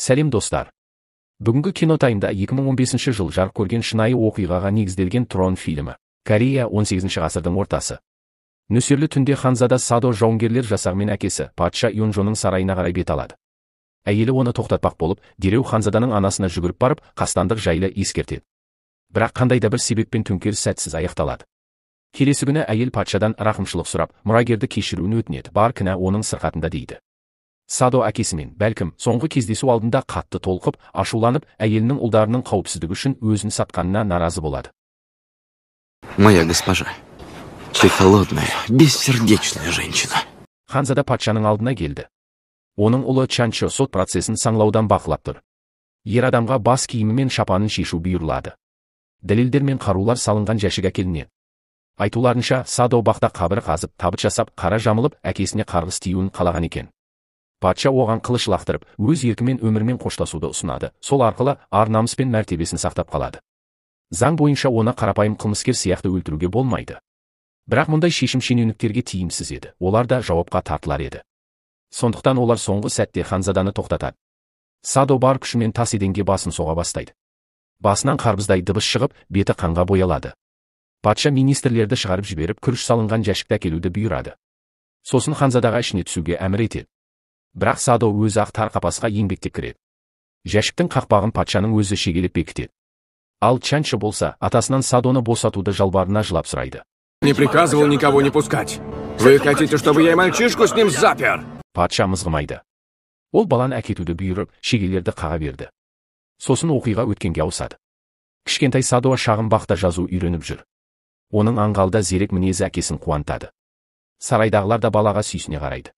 Сәлем достар. Бүгінгі кинотаймда 2015 жыл жарық көрген шынайы оқиғаға негізделген Трон фильмі. Корея 18 ғасырдың ортасы. Нөсерлі түнде ханзада Садо жауынгерлер жасағымен әкесі патша Йонжоның сарайына қарай бет алады. Әйелі оны тоқтатпақ болып, дереу ханзаданың анасына жүгіріп барып, қастандық жайлы ескертеді. Бірақ қандай да бір себеппен төңкеріс сәтсіз аяқталады. Келесі күні әйел патшадан рақымшылық сұрап, мұрагерді кешіруін өтінеді. Бар кінә оның сырқатында дейді. Садо әкесімен, бәлкім, соңғы кездесу алдында қатты толқып, ашуланып, әйелінің ұлдарының қауіпсіздігі үшін өзін сатқанына наразы болады. Моя госпожа, ты холодная, бессердечная женщина. Ханзада патшаның алдына келді. Оның ұлы Чанчо сот процесін саңлаудан бақылап тұр. Ер адамға бас киімі мен шапанын шешу бұйырылады. Дәлелдер мен қарулар салынған жәшік әкелінеді. Айтуларынша, Садо бақта қабір қазып, табыт жасап, қара жамылып, әкесіне қарғыс тиюін қалаған екен. Патша оған қылыш лақтырып, өз еркімен өмірмен қоштасуды ұсынады. Сол арқылы ар-намыс пен мәртебесін сақтап қалады. Заң бойынша оны қарапайым қылмыскер сияқты өлтіруге болмайды. Бірақ мұндай шешім шенеуніктерге тиімсіз еді. Олар да жауапқа тартылар еді. Сондықтан олар соңғы сәтте ханзаданы тоқтатады. Садо бар күшімен тас еденге басын соға бастайды. Басынан қарбыздай дыбыс шығып, беті қанға боялады. Патша министрлерді шығарып жіберіп, күріш салынған жәшікті әкелуді бұйырады. Сосын ханзадаға ішіне түсуге әмір етеді. Бірақ Садо өзі ақ тар қапасқа еңбектеп кіреді. Жәшіктің қақпағын патшаның өзі шегелеп бекітеді. Ал Чанчо болса, атасынан Садоны босатуды жалбарына жылап сұрайды. Не приказывал никого не пускать. Вы хотите, чтобы я и мальчишку с ним запер? Патша мызғымайды. Ол баланы әкетуді бұйырып, шегелерді қаға берді. Сосын оқиға өткенге ауысады. Кішкентай Садо шағын бақта жазу үйреніп жүр. Оның аңғалда зерек мінезі әкесін қуантады. Сарайдағылар да балаға сүйсіне қарайды.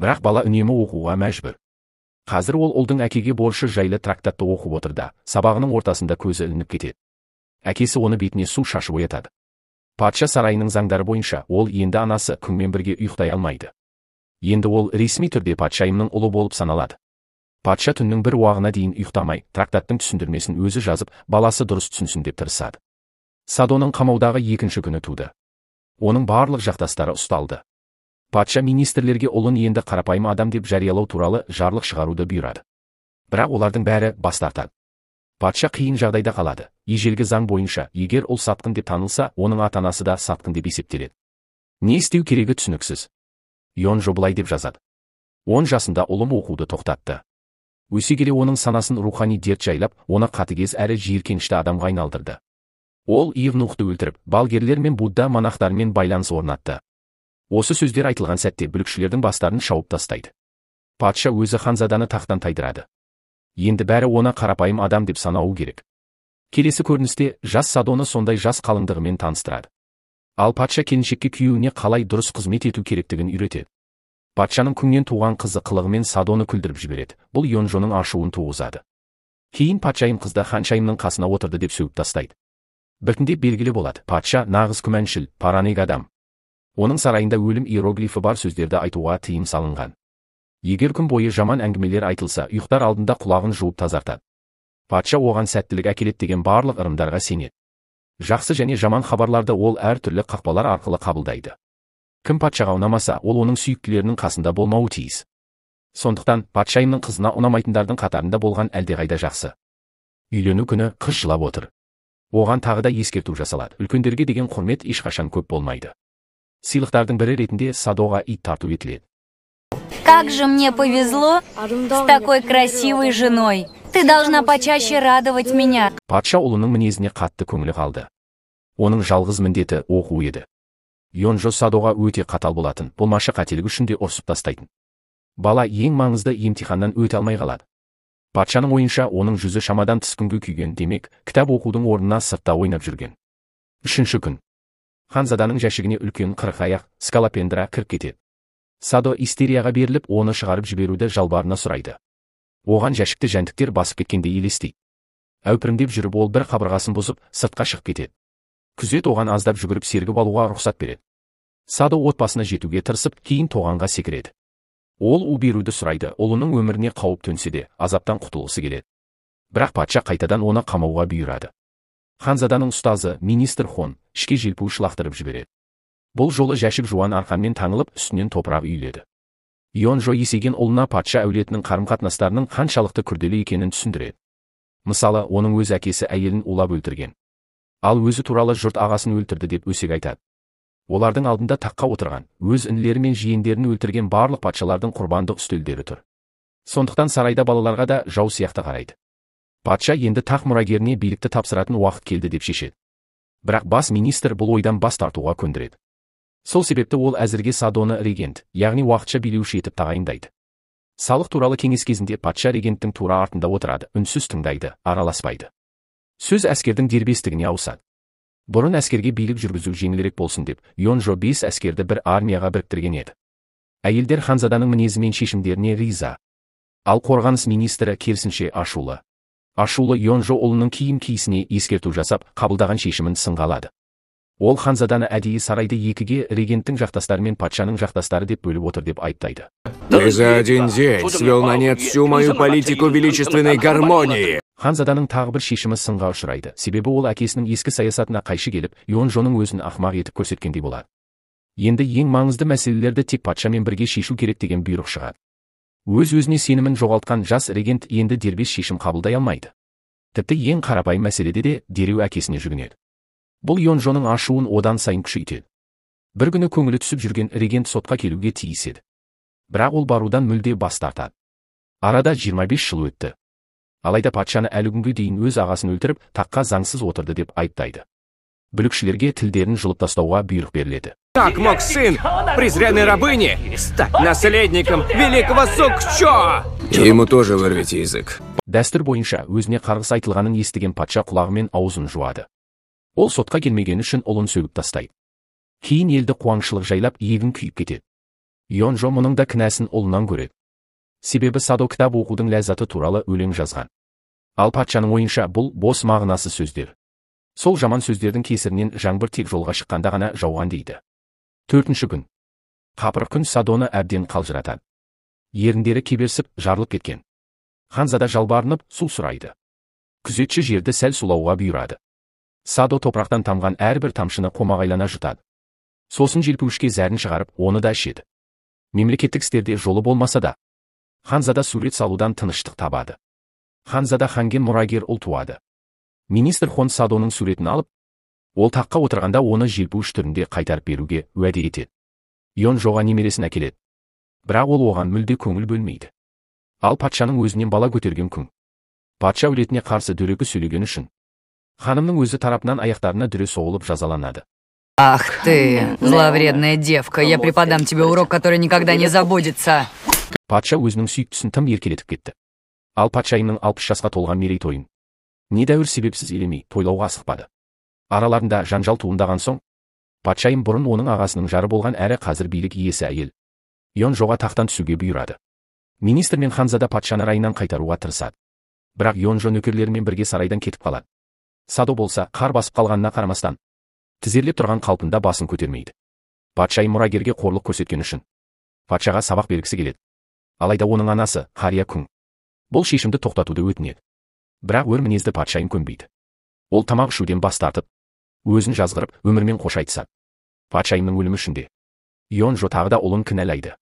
Бірақ бала үнемі оқуға мәжбүр. Қазір ол ұлдың әкеге борышы жайлы трактатты оқып отырды. Сабағының ортасында көзі ілініп кетеді. Әкесі оны бетіне су шашып оятады. Патша сарайының заңдары бойынша ол енді анасы күңмен бірге ұйықтай алмайды. Енді ол ресми түрде патшайымның ұлы болып саналады. Патша түннің бір уағына дейін ұйықтамай, трактаттың түсіндірмесін өзі жазып, баласы дұрыс түсінсін деп тырысады. Садоның қамаудағы екінші күні туды. Оның барлық жақтастары ұсталды. Патша министрлерге ұлын енді қарапайым адам деп жариялау туралы жарлық шығаруды бұйырады. Бірақ олардың бәрі бас тартады. Патша қиын жағдайда қалады. Ежелгі заң бойынша, егер ұл сатқын деп танылса, оның ата-анасы да сатқын деп есептеледі. Не істеу керегі түсініксіз. Йонжо былай деп жазады. 10 жасында ұлым оқуды тоқтатты. Өсе келе оның санасын рухани дерт жайлап, оны қатыгез әрі жиіркенішті адамға айналдырды. Ол Евнухты өлтіріп, балгерлер мен Будда монахтарымен байланыс орнатты. Осы сөздер айтылған сәтте бүлікшілердің бастарын шауып тастайды. Патша өзі ханзаданы тақтан тайдырады. Енді бәрі оны қарапайым адам деп санауы керек. Келесі көріністе жас Садоны сондай жас қалыңдығымен таныстырады. Ал патша келіншекке күйеуіне қалай дұрыс қызмет ету керектігін үйретеді. Патшаның күңнен туған қызы қылығымен Садоны күлдіріп жібереді. Бұл Йонжоның ашуын туғызады. Кейін патшайым қызды ханшайымның қасына отырды деп сөгіп тастайды. Біртіндеп белгілі болады, патша нағыз күмәншіл, параноик адам. Оның сарайында өлім иероглифі бар сөздерді айтуға тыйым салынған. Егер күн бойы жаман әңгімелер айтылса, ұйықтар алдында құлағын жуып тазартады. Патша оған сәттілік әкеледі деген барлық ырымдарға сенеді. Жақсы және жаман хабарларды ол әртүрлі қақпалар арқылы қабылдайды. Кім патшаға ұнамаса, ол оның сүйіктілерінің қасында болмауы тиіс. Сондықтан патшайымның қызына ұнамайтындардың қатарында болған әлдеқайда жақсы. Үйлену күні қыз жылап отыр. Оған тағы да ескерту жасалады. Үлкендерге деген құрмет ешқашан көп болмайды. Сыйлықтардың бірі ретінде Садоға ит тарту етіледі. Как же мне повезло с такой красивой женой. Ты должна почаще радовать меня. Патша ұлының мінезіне қатты көңілі қалды. Оның жалғыз міндеті оқу еді. Йонжо Садоға өте қатал болатын, болмашы қателік үшін де ұрсып тастайтын. Бала ең маңызды емтиханнан өте алмай қалады. Патшаның ойынша оның жүзі шамадан тыс күнге күйген, демек, кітап оқудың орнына сыртта ойнап жүрген. Үшінші күн. Ханзаданың жәшігіне үлкен қырықаяқ скалопендра кіріп кетеді. Садо истерияға беріліп, оны шығарып жіберуді жалбарына сұрайды. Оған жәшікті жәндіктер басып кеткенде елестейді. Әупірімдеп жүріп ол бір қабырғасын бұзып, сыртқа шығып кетеді. Күзет оған аздап жүгіріп сергіп алуға рұқсат береді. Садо отбасына жетуге тырысып, кейін тоғанға секіреді. Ол у беруді сұрайды, ұлының өміріне қауіп төнсе де, азаптан құтылғысы келеді. Бірақ патша қайтадан оны қамауға бұйырады. Ханзаданың ұстазы, министр Хон, ішке желпуіш лақтырып жібереді. Бұл жолы жәшік жуан арқанмен таңылып, үстінен топырақ үйіледі. Йонжо есейген ұлына патша әулетінің қарым-қатынастарының қаншалықты күрделі екенін түсіндіреді. Мысалы, оның өз әкесі әйелін улап өлтірген. Ал өзі туралы жұрт ағасын өлтірді деп өсек айтады. Олардың алдында таққа отырған, өз інілері мен жиендерін өлтірген барлық патшалардың құрбандық үстелдері тұр. Сондықтан сарайда балаларға да жау сияқты қарайды. Патша енді тақ мұрагеріне билікті тапсыратын уақыт келді деп шешеді. Бірақ бас министр бұл ойдан бас тартуға көндіреді. Сол себепті ол әзірге Садоны регент, яғни уақытша билеуші етіп тағайындайды. Салық туралы кеңес кезінде патша регенттің тура артында отырады, үнсіз тыңдайды, араласпайды. Сөз әскердің дербестігіне ауысады. Бұрын әскерге билік жүргізу жеңілірек болсын деп, Йонжо 5 әскерді бір армияға біріктірген еді. Әйелдер ханзаданың мінезі мен шешімдеріне риза. Ал қорғаныс министрі керісінше ашулы. Ашулы Йонжо ұлының киім киісіне ескерту жасап, қабылдаған шешімін сынға алады. Ол ханзаданы әдейі сарайды екіге регенттің жақтастары мен патшаның жақтастары деп бөліп отыр деп айыптайды. Ты за один день свел на нет всю мою политику величественной гармонии. Ханзаданың тағы бір шешімі сынға ұшырайды, себебі ол әкесінің ескі саясатына қайшы келіп, Йонжоның өзін ақымақ етіп көрсеткендей болады. Енді ең маңызды мәселелерді тек патшамен бірге шешу керек деген бұйрық шығады. Өз-өзіне сенімін жоғалтқан жас регент енді дербес шешім қабылдай алмайды. Тіпті ең қарапайым мәселеде де дереу әкесіне жүгінеді. Бұл Йонжоның ашуын одан сайын күшейтеді. Бір күні көңілі түсіп жүрген регент сотқа келуге тиіс еді. Бірақ ол барудан мүлде бас тартады. Арада 25 жыл өтті. Алайда патшаны әлі күнге дейін өз ағасын өлтіріп, таққа заңсыз отырды деп айыптайды. Бүлікшілерге тілдерін жұлып тастауға бұйрық беріледі. Как мог сын презренной рабыни стать наследником великого Сукчо? Ему тоже вырвите язык. Дәстүр бойынша өзіне қарғыс айтылғанын естіген патша құлағымен аузын жуады. Ол сотқа келмеген үшін ұлын сөгіп тастайды. Кейін елді қуаңшылық жайлап, егін күйіп кетеді. Йонжо мұның да кінәсін ұлынан көреді. Себебі Садо кітап оқудың ләззаты туралы өлең жазған. Ал патшаның ойынша бұл бос мағынасы сөздер. Сол жаман сөздердің кесірінен жаңбыр тек жолға шыққанда ғана жауған дейді. 4-ші күн. Қапырық күн Садоны әбден қалжыратады. Еріндері кеберсіп, жарылып кеткен. Ханзада жалбарынып, су сұрайды. Күзетші жерді сәл сулауға бұйырады. Садо топырақтан тамған әрбір тамшыны қомағайлана жұтады. Сосын желпуішке зәрін шығарып, оны да ішеді. Мемлекеттік істерде жолы болмаса да, ханзада сурет салудан тыныштық табады. Ханзада ханге мұрагер ұл туады. Министр Хон Садоның суретін алып, ол таққа отырғанда оны желпуіш түрінде қайтарып беруге уәде етеді. Йонжоға немересін әкеледі. Бірақ ол оған мүлде көңіл бөлмейді. Ал патшаның өзінен бала көтерген күң. Патша әулетіне қарсы дөрекі сөйлеген үшін ханымның өзі тарапынан аяқтарына дүре соғылып жазаланады. Ах ты, зловредная девка, я преподам тебе урок, который никогда не забудется. Патша өзінің сүйіктісін тым еркелетіп кетті. Ал патшайымның 60 жасқа толған мерейтойын недәуір себепсіз елемей тойлауға асықпады. Араларында жанжал туындаған соң, патшайым бұрын оның ағасының жары болған әрі қазір билік иесі әйел Йонжоға тақтан түсуге бұйырады. Министр мен ханзада патшаны райынан қайтаруға тырысады. Бірақ Йонжо нөкерлерімен бірге сарайдан кетіп қалады. Садо болса, қар басып қалғанына қарамастан, тізерлеп тұрған қалпында басын көтермейді. Патшайым мұрагерге қорлық көрсеткен үшін патшаға сабақ бергісі келеді. Алайда оның анасы, қария күң, бұл шешімді тоқтатуды өтінеді. Бірақ өр мінезді патшайым көнбейді. Ол тамақ ішуден бас тартып, өзін жазғырып, өмірмен қош айтысады. Патшайымның өлімі үшін де Йонжо тағы да ұлын кінәлайды.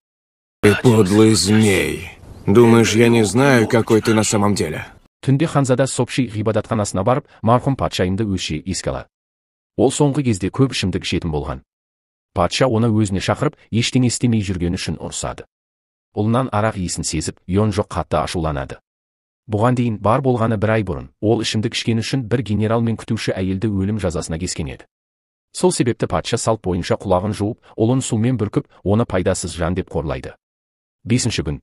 Ты подлый змей. Думаешь, я не знаю, какой ты на самом деле? Түнде ханзада Сопши ғибадатханасына барып, марқұм патшайымды өше еске алады. Ол соңғы кезде көп ішімдік ішетін болған. Патша оны өзіне шақырып, ештеңе істемей жүргені үшін ұрсады. Ұлынан арақ иісін сезіп, Йонжо қатты ашуланады. Бұған дейін бар болғаны бір ай бұрын, ол ішімдік ішкені үшін бір генерал мен күтуші әйелді өлім жазасына кескен еді. Сол себепті патша салт бойынша құлағын жуып, ұлын сумен бүркіп, оны пайдасыз жан деп қорлайды. 5-ші күн.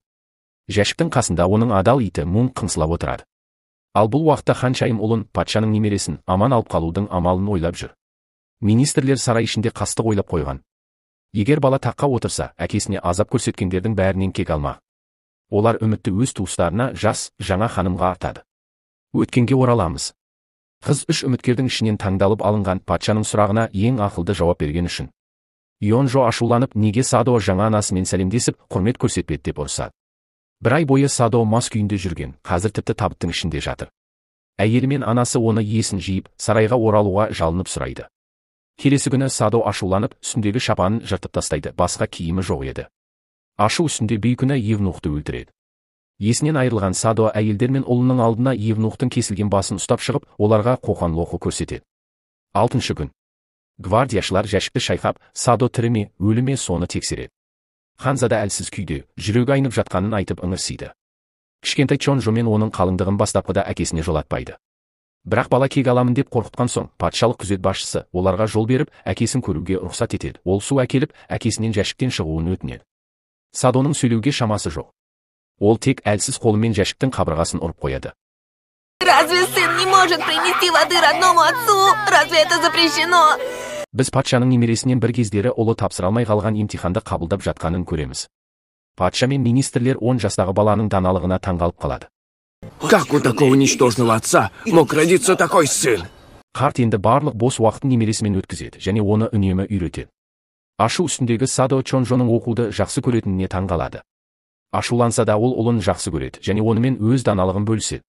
Жәшіктің қасында оның адал иті Мун қыңсылап отырады. Ал бұл уақытта ханшайым ұлын, патшаның немересін аман алып қалудың амалын ойлап жүр. Министрлер сарай ішінде қастық ойлап қойған. Егер бала таққа отырса, әкесіне азап көрсеткендердің бәрінен кек алмақ. Олар үмітті өз туыстарына жас, жаңа ханымға артады. Өткенге ораламыз. Қыз 3 үміткердің ішінен таңдалып алынған, патшаның сұрағына ең ақылды жауап берген үшін Йонжо ашуланып, неге Садо жаңа анасымен сәлемдесіп, құрмет көрсетпеді деп ұрсады. Бір ай бойы Садо мас күйінде жүрген, қазір тіпті табыттың ішінде жатыр. Әйелі мен анасы оны есін жиып, сарайға оралуға жалынып сұрайды. Келесі күні Садо ашуланып, үстіндегі шапанын жыртып тастайды, басқа киімі жоқ еді. Ашу үстінде бейкүнә евнухты өлтіреді. Есінен айырылған Садо әйелдер мен ұлының алдына евнухтың кесілген басын ұстап шығып, оларға қоқан-лоқы көрсетеді. 6-шы күн. Гвардияшылар жәшікті шайқап, Садо тірі ме, өлі ме соны тексереді. Ханзада әлсіз күйде, жүрегі айнып жатқанын айтып ыңырсиды. Кішкентай Чонжо мен оның қалыңдығын бастапқыда әкесіне жолатпайды. Бірақ бала кек аламын деп қорқытқан соң, патшалық күзет басшысы оларға жол беріп, әкесін көруге рұқсат етеді. Ол су әкеліп, әкесінен жәшіктен шығуын өтінеді. Садоның сөйлеуге шамасы жоқ. Ол тек әлсіз қолымен жәшіктің қабырғасын ұрып қояды. Разве сын не может принести воды родному отцу? Разве это запрещено? Біз патшаның немересінен бір кездері ұлы тапсыра алмай қалған емтиханды қабылдап жатқанын көреміз. Патша мен министрлер 10 жастағы баланың даналығына таңғалып қалады. Как у такого ничтожного отца мог родиться такой сын? Қарт енді барлық бос уақытын немересімен өткізеді және оны үнемі үйретеді. Ашу үстіндегі Садо Чонжоның оқуды жақсы көретініне таңғалады. Ашуланса да ол ұлын жақсы көреді және онымен өз даналығын бөліседі.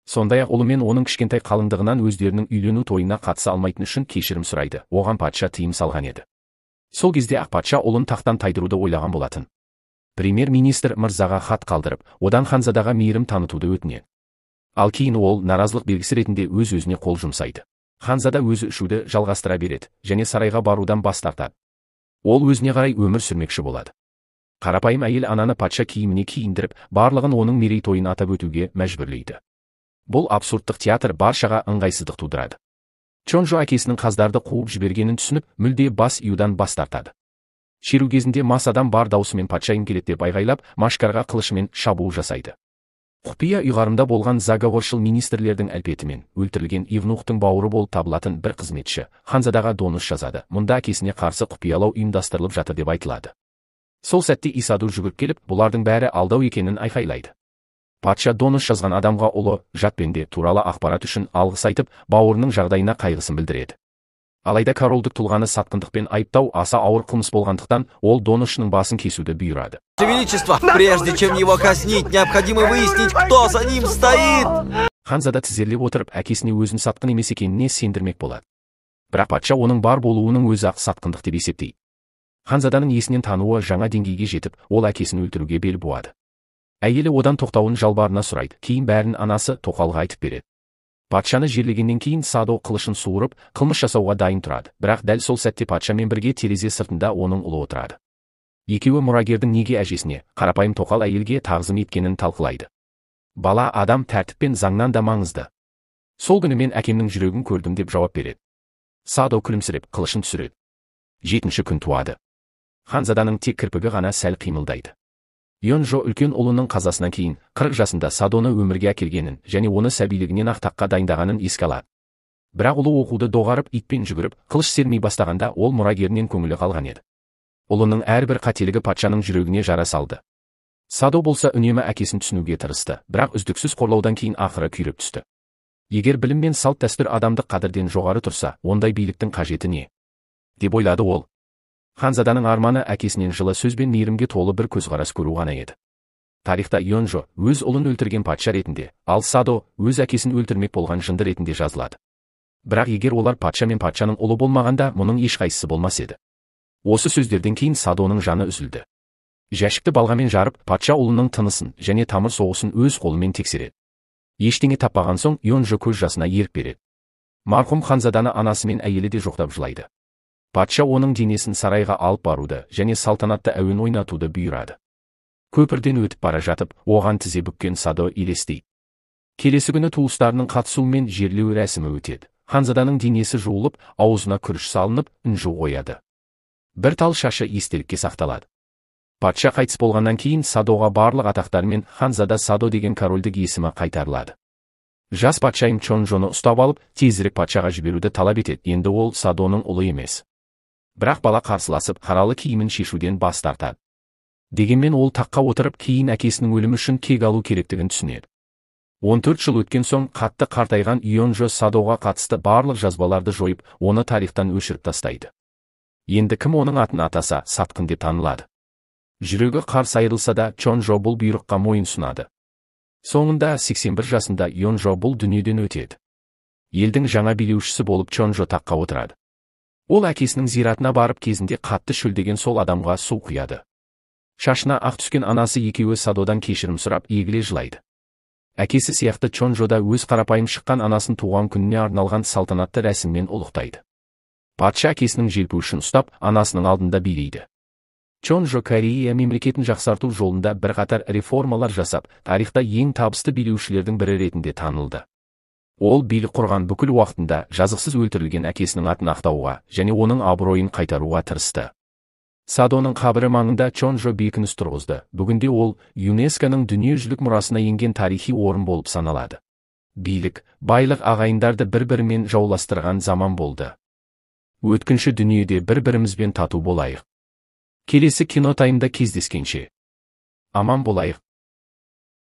Сондай-ақ ұлы мен оның кішкентай қалыңдығынан өздерінің үйлену тойына қатыса алмайтын үшін кешірім сұрайды. Оған патша тыйым салған еді. Сол кезде ақ патша ұлын тақтан тайдыруды ойлаған болатын. Премьер-министр мырзаға хат қалдырып, одан ханзадаға мейірім танытуды өтінеді. Ал кейін ол наразылық белгісі ретінде өз-өзіне қол жұмсайды. Ханзада өзі ішуді жалғастыра береді және сарайға барудан бас тартады. Ол өзіне қарай өмір сүрмекші болады. Қарапайым әйел ананы патша киіміне киіндіріп, барлығын оның мерейтойын атап өтуге мәжбүрлейді. Бұл абсурдтық театр баршаға ыңғайсыздық тудырады. Чонжо әкесінің қаздарды қуып жібергенін түсініп, мүлде бас июдан бас тартады. Шеру кезінде мас адам бар даусымен патшайым келеді деп айғайлап, Машкарға қылышымен шабуыл жасайды. Құпия ұйғарымда болған заговоршыл министрлердің әлпетімен өлтірілген евнухтың бауыры болып табылатын бір қызметші ханзадаға донос жазады. Мұнда әкесіне қарсы құпиялау ұйымдастырылып жатыр деп айтылады. Сол сәтте Исаду жүгіріп келіп, бұлардың бәрі алдау екенін айқайлайды. Патша донос жазған адамға ұлы жат пенде туралы ақпарат үшін алғыс айтып, бауырының жағдайына қайғысын білдіреді. Алайда корольдік тұлғаны сатқындықпен айыптау аса ауыр қылмыс болғандықтан, ол доносшының басын кесуді бұйырады. Величество, прежде чем его казнить, необходимо выяснить, кто за ним стоит. Ханзада тізерлеп отырып, әкесіне өзін сатқын емес екеніне сендірмек болады. Бірақ патша оның бар болуының өзі ақ сатқындық деп есептейді. Ханзаданың есінен тануы жаңа деңгейге жетіп, ол әкесін өлтіруге бел буады. Әйелі одан тоқтауын жалбарына сұрайды, кейін бәрін анасы тоқалға айтып береді. Патшаны жерлегеннен кейін Садо қылышын суырып, қылмыс жасауға дайын тұрады, бірақ дәл сол сәтте патшамен бірге терезе сыртында оның ұлы отырады. Екеуі мұрагердің неге әжесіне, қарапайым тоқал әйелге тағзым еткенін талқылайды. Бала адам тәртіп пен заңнан да маңызды. Сол күні мен әкемнің жүрегін көрдім деп жауап береді. Садо күлімсіреп қылышын түсіреді. 7-ші күн туады. Ханзаданың тек кірпігі ғана сәл қимылдайды. Йонжо үлкен ұлының қазасынан кейін 40 жасында Садоны өмірге әкелгенін және оны сәбилігінен ақ таққа дайындағанын еске алады. Бірақ ұлы оқуды доғарып, итпен жүгіріп, қылыш сермей бастағанда ол мұрагерінен көңілі қалған еді. Ұлының әрбір қателігі патшаның жүрегіне жара салды. Садо болса үнемі әкесін түсінуге тырысты, бірақ үздіксіз қорлаудан кейін ақыры күйреп түсті. Егер білім мен салт дәстүр адамдық қадірден жоғары тұрса, ондай биліктің қажеті не? деп ойлады ол. Ханзаданың арманы әкесінен жылы сөз бен мейірімге толы бір көзқарас көру ғана еді. Тарихта Йонжо өз ұлын өлтірген патша ретінде, ал Садо өз әкесін өлтірмек болған жынды ретінде жазылады. Бірақ егер олар патша мен патшаның ұлы болмағанда, мұның ешқайсысы болмас еді. Осы сөздерден кейін Садоның жаны үзілді. Жәшікті балғамен жарып, патша ұлының тынысын және тамыр соғысын өз қолымен тексереді. Ештеңе таппаған соң Йонжо көз жасына ерік береді. Марқұм Ханзаданы анасы мен әйелі де жоқтап жылайды. Патша оның денесін сарайға алып баруды және салтанатты әуен ойнатуды бұйырады. Көпірден өтіп бара жатып, оған тізе бүккен Садо елестейді. Келесі күні туыстарының қатысуымен жерлеу рәсімі өтеді. Ханзаданың денесі жуылып, аузына күріш салынып, үнжу қояды. Бір тал шашы естелікке сақталады. Патша қайтыс болғаннан кейін Садоға барлық атақтармен Ханзада Садо деген корольдік есімі қайтарылады. Жас патшайым Чонжоны ұстап алып, тезірек патшаға жіберуді талап етеді. Енді ол Садоның ұлы емес. Бірақ бала қарсыласып, қаралы киімін шешуден бас тартады. Дегенмен ол таққа отырып, кейін әкесінің өлімі үшін кек алу керектігін түсінеді. 14 жыл өткен соң қатты қартайған Йонжо Садоға қатысты барлық жазбаларды жойып, оны тарихтан өшіріп тастайды. Енді кім оның атын атаса, сатқын деп танылады. Жүрегі қарс айырылса да, Чонжо бұл бұйрыққа мойын сұнады. Соңында 81 жасында Йонжо бұл дүниеден өтеді. Елдің жаңа билеушісі болып Чонжо таққа отырады. Ол әкесінің зиратына барып кезінде қатты шөлдеген сол адамға су құяды. Шашына ақ түскен анасы екеуі Садодан кешірім сұрап егіле жылайды. Әкесі сияқты Чонжо да өз қарапайым шыққан анасын туған күніне арналған салтанатты рәсіммен ұлықтайды. Патша әкесінің желпуішін ұстап, анасының алдында билейді. Чонжо Корея мемлекетін жақсарту жолында бірқатар реформалар жасап, тарихта ең табысты билеушілердің бірі ретінде танылды. Ол билік құрған бүкіл уақытында жазықсыз өлтірілген әкесінің атын ақтауға және оның абыройын қайтаруға тырысты. Садоның қабірі маңында Чонжо бекініс тұрғызды. Бүгінде ол ЮНЕСКО-ның дүниежүзілік мұрасына енген тарихи орын болып саналады. Билік, байлық ағайындарды бір-бірімен жауластырған заман болды. Өткінші дүниеде бір-бірімізбен тату болайық. Келесі кинотаймда кездескенше аман болайық.